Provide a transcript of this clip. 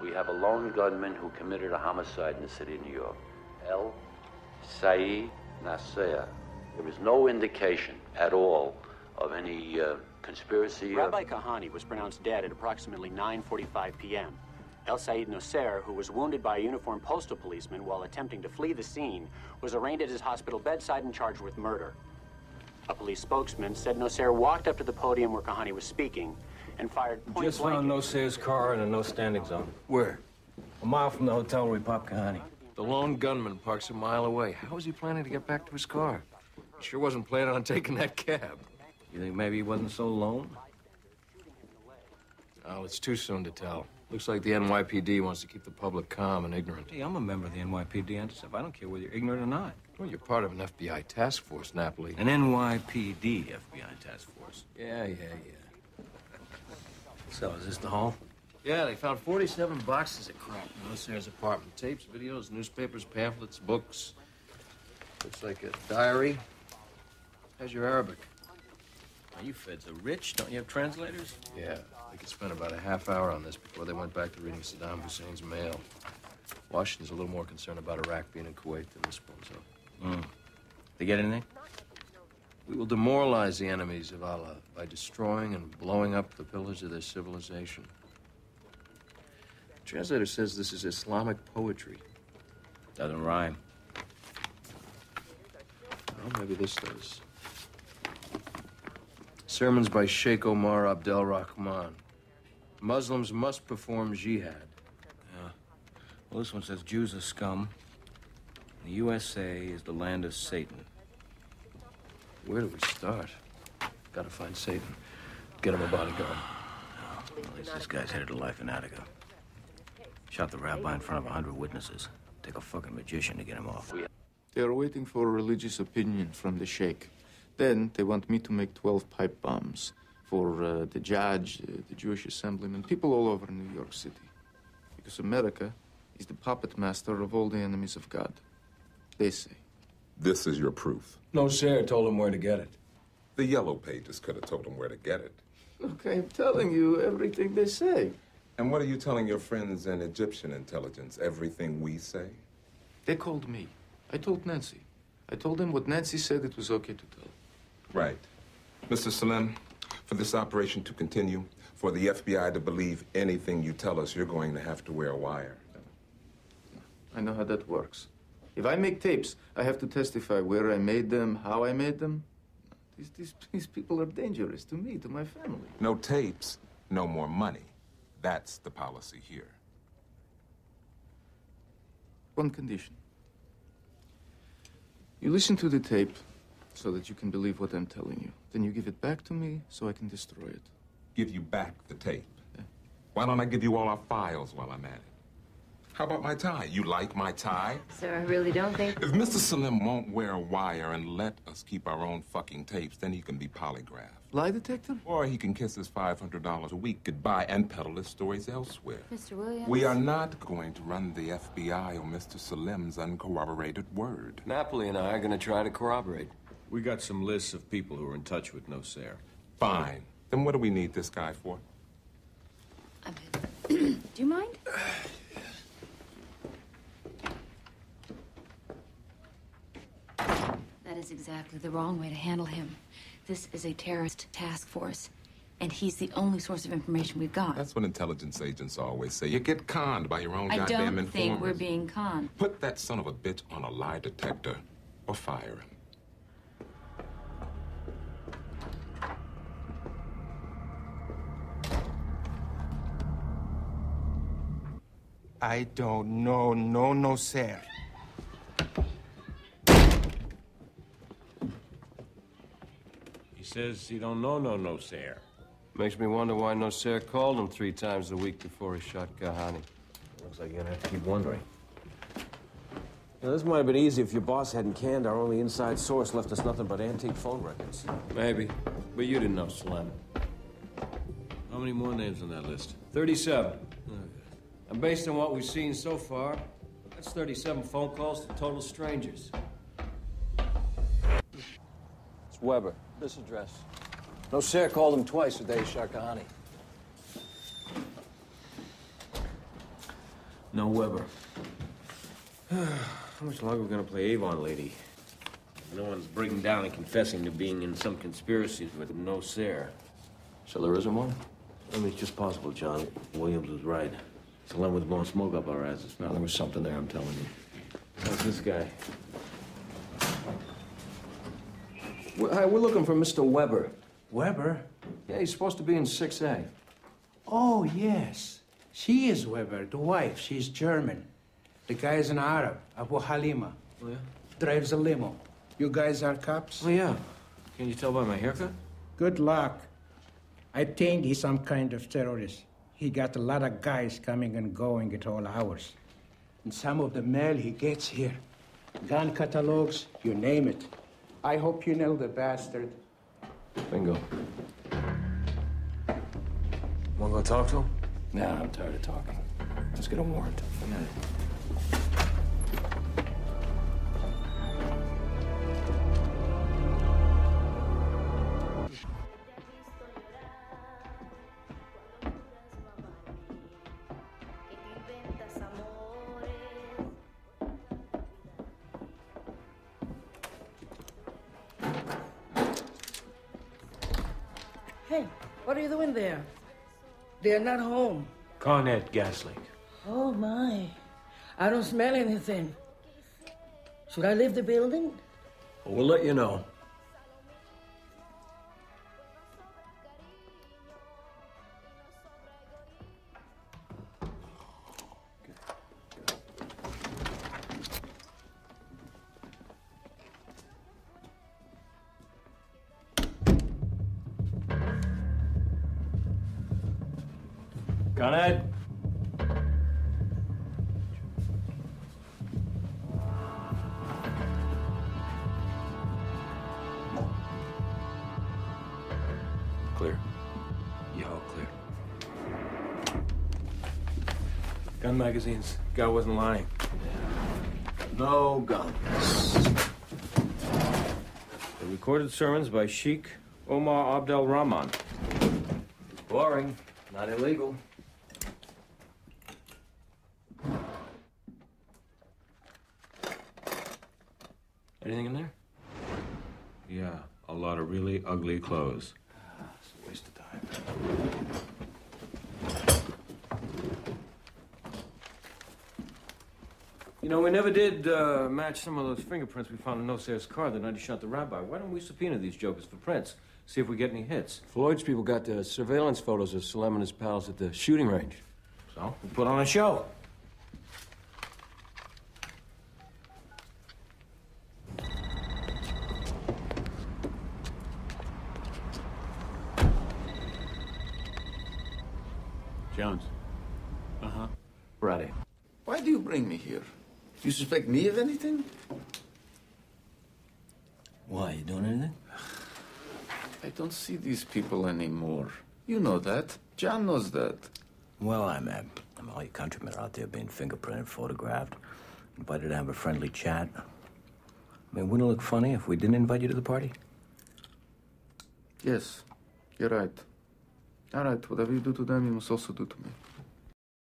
We have a lone gunman who committed a homicide in the city of New York. El Said Nasser. There is no indication at all of any conspiracy. Rabbi Kahani was pronounced dead at approximately 9:45 p.m. El Said Nasser, who was wounded by a uniformed postal policeman while attempting to flee the scene, was arraigned at his hospital bedside and charged with murder. A police spokesman said Nasser walked up to the podium where Kahani was speaking and fired point blank. Just found Nasser's car in a no-standing zone. Where? A mile from the hotel where we popped Kahani. The lone gunman parks a mile away. How was he planning to get back to his car? He sure wasn't planning on taking that cab. You think maybe he wasn't so lone? Oh, it's too soon to tell. Looks like the NYPD wants to keep the public calm and ignorant. Hey, I'm a member of the NYPD and stuff. I don't care whether you're ignorant or not. Well, you're part of an FBI task force, Napoli. An NYPD FBI task force. Yeah. So, is this the haul? Yeah, they found 47 boxes of crap in Nasser's apartment. Tapes, videos, newspapers, pamphlets, books. Looks like a diary. How's your Arabic? Are you feds are rich? Don't you have translators? Yeah, they could spend about a half hour on this before they went back to reading Saddam Hussein's mail. Washington's a little more concerned about Iraq being in Kuwait than this bozo. They get anything? We will demoralize the enemies of Allah by destroying and blowing up the pillars of their civilization. The translator says this is Islamic poetry. Doesn't rhyme. Well, maybe this does. Sermons by Sheikh Omar Abdel Rahman. Muslims must perform jihad. Yeah. Well, this one says Jews are scum. The USA is the land of Satan. Where do we start? Gotta find Satan. Get him a bodyguard. Well, at least this guy's headed to life in Attica. Shot the rabbi in front of 100 witnesses. Take a fucking magician to get him off. They are waiting for a religious opinion from the sheikh. Then they want me to make 12 pipe bombs for the judge, the Jewish assemblyman, people all over New York City. Because America is the puppet master of all the enemies of God. They say. This is your proof. No, sir. Told him where to get it. The Yellow Pages could have told him where to get it. Look, I'm telling you everything they say. And what are you telling your friends in Egyptian intelligence? Everything we say? They called me. I told Nancy. I told them what Nancy said it was okay to tell. Right. Mr. Salim, for this operation to continue, for the FBI to believe anything you tell us, you're going to have to wear a wire. I know how that works. If I make tapes, I have to testify where I made them, how I made them. These people are dangerous to me, to my family. No tapes, no more money. That's the policy here. One condition. You listen to the tape so that you can believe what I'm telling you. Then you give it back to me so I can destroy it. Give you back the tape? Yeah. Why don't I give you all our files while I'm at it? How about my tie? You like my tie? Sir, I really don't think... If Mr. Salim won't wear a wire and let us keep our own fucking tapes, then he can be polygraphed. Lie detector? Or he can kiss his $500 a week goodbye and peddle his stories elsewhere. Mr. Williams? We are not going to run the FBI on Mr. Salim's uncorroborated word. Napoli and I are going to try to corroborate. We got some lists of people who are in touch with Nasser. Fine. Then what do we need this guy for? I'm good. Do you mind? That is exactly the wrong way to handle him. This is a terrorist task force, and he's the only source of information we've got. That's what intelligence agents always say. You get conned by your own I goddamn don't think informers. we're being conned. Put that son of a bitch on a lie detector or fire him. I don't know, no, sir. He says he don't know no, sir. Makes me wonder why Nasser called him 3 times a week before he shot Kahani. Looks like you're gonna have to keep wondering. Now, this might have been easy if your boss hadn't canned our only inside source, left us nothing but antique phone records. Maybe. But you didn't know, Salim. How many more names on that list? 37. And based on what we've seen so far, that's 37 phone calls to total strangers. It's Weber. This address. Nasser called him twice the day he shot Kahani. No Weber. How much longer are we gonna play Avon, lady? No one's breaking down and confessing to being in some conspiracies with no Sare. So there isn't one? I mean, it's just possible, John. Williams was right. Salem was blowing smoke up our asses. No, there was something there, I'm telling you. How's this guy? Hi, we're looking for Mr. Weber. Weber? Yeah, he's supposed to be in 6A. Oh, yes. She is Weber, the wife. She's German. The guy is an Arab, Abu Halima. Oh, yeah? Drives a limo. You guys are cops? Oh, yeah. Can you tell by my haircut? Good luck. I think he's some kind of terrorist. He got a lot of guys coming and going at all hours. And some of the mail he gets here. Gun catalogs, you name it. I hope you know the bastard. Bingo. Wanna go talk to him? Nah, I'm tired of talking. Let's get a warrant. Hey, what are you doing there? They're not home. Cornet gas leak. Oh, my. I don't smell anything. Should I leave the building? Well, we'll let you know. Cornet. Clear. Yeah, all clear. Gun magazines. Guy wasn't lying. No guns. The recorded sermons by Sheikh Omar Abdel Rahman. Boring. Not illegal. Anything in there? Yeah, a lot of really ugly clothes. It's a waste of time. You know, we never did match some of those fingerprints we found in Nosair's car the night he shot the rabbi. Why don't we subpoena these jokers for prints? See if we get any hits. Floyd's people got the surveillance photos of Salem and his pals at the shooting range. So, we put on a show. Jones. Uh-huh. Ready. Why do you bring me here? You suspect me of anything? Why, you doing anything? I don't see these people anymore. You know that. John knows that. Well, I mean, all your countrymen are out there being fingerprinted, photographed, invited to have a friendly chat. I mean, wouldn't it look funny if we didn't invite you to the party? Yes, you're right. All right, whatever you do to them, you must also do to me.